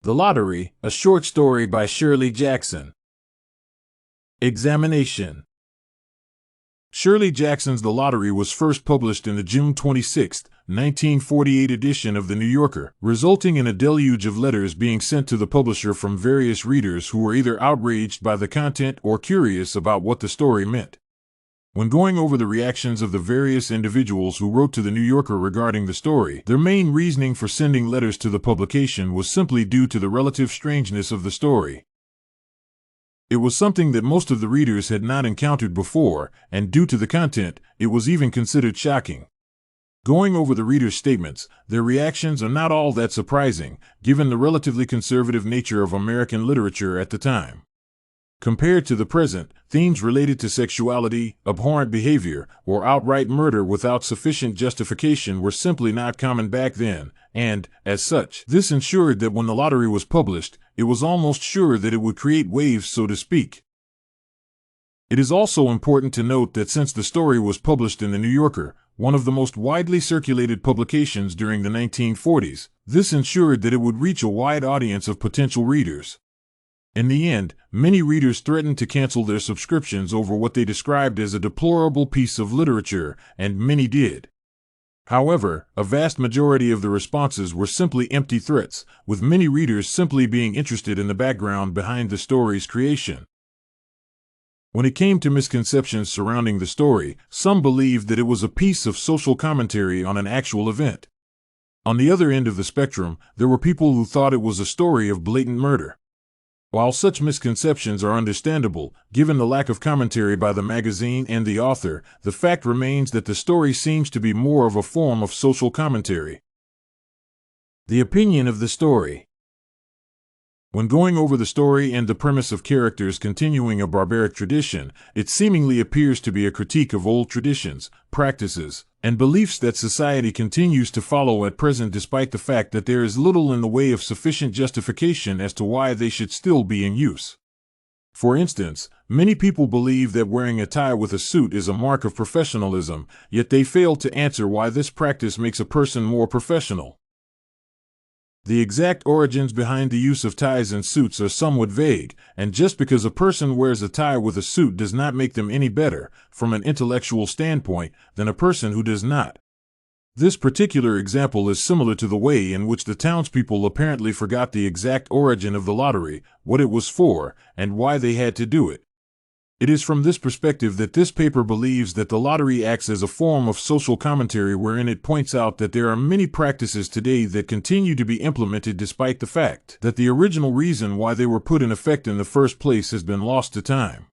The Lottery, a short story by Shirley Jackson. Examination. Shirley Jackson's The Lottery was first published in the June 26, 1948 edition of The New Yorker, resulting in a deluge of letters being sent to the publisher from various readers who were either outraged by the content or curious about what the story meant. When going over the reactions of the various individuals who wrote to The New Yorker regarding the story, their main reasoning for sending letters to the publication was simply due to the relative strangeness of the story. It was something that most of the readers had not encountered before, and due to the content, it was even considered shocking. Going over the readers' statements, their reactions are not all that surprising, given the relatively conservative nature of American literature at the time. Compared to the present, themes related to sexuality, abhorrent behavior, or outright murder without sufficient justification were simply not common back then, and, as such, this ensured that when The Lottery was published, it was almost sure that it would create waves, so to speak. It is also important to note that since the story was published in The New Yorker, one of the most widely circulated publications during the 1940s, this ensured that it would reach a wide audience of potential readers. In the end, many readers threatened to cancel their subscriptions over what they described as a deplorable piece of literature, and many did. However, a vast majority of the responses were simply empty threats, with many readers simply being interested in the background behind the story's creation. When it came to misconceptions surrounding the story, some believed that it was a piece of social commentary on an actual event. On the other end of the spectrum, there were people who thought it was a story of blatant murder. While such misconceptions are understandable, given the lack of commentary by the magazine and the author, the fact remains that the story seems to be more of a form of social commentary. The opinion of the story. When going over the story and the premise of characters continuing a barbaric tradition, it seemingly appears to be a critique of old traditions, practices, and beliefs that society continues to follow at present, despite the fact that there is little in the way of sufficient justification as to why they should still be in use. For instance, many people believe that wearing a tie with a suit is a mark of professionalism, yet they fail to answer why this practice makes a person more professional. The exact origins behind the use of ties and suits are somewhat vague, and just because a person wears a tie with a suit does not make them any better, from an intellectual standpoint, than a person who does not. This particular example is similar to the way in which the townspeople apparently forgot the exact origin of the lottery, what it was for, and why they had to do it. It is from this perspective that this paper believes that the lottery acts as a form of social commentary, wherein it points out that there are many practices today that continue to be implemented despite the fact that the original reason why they were put in effect in the first place has been lost to time.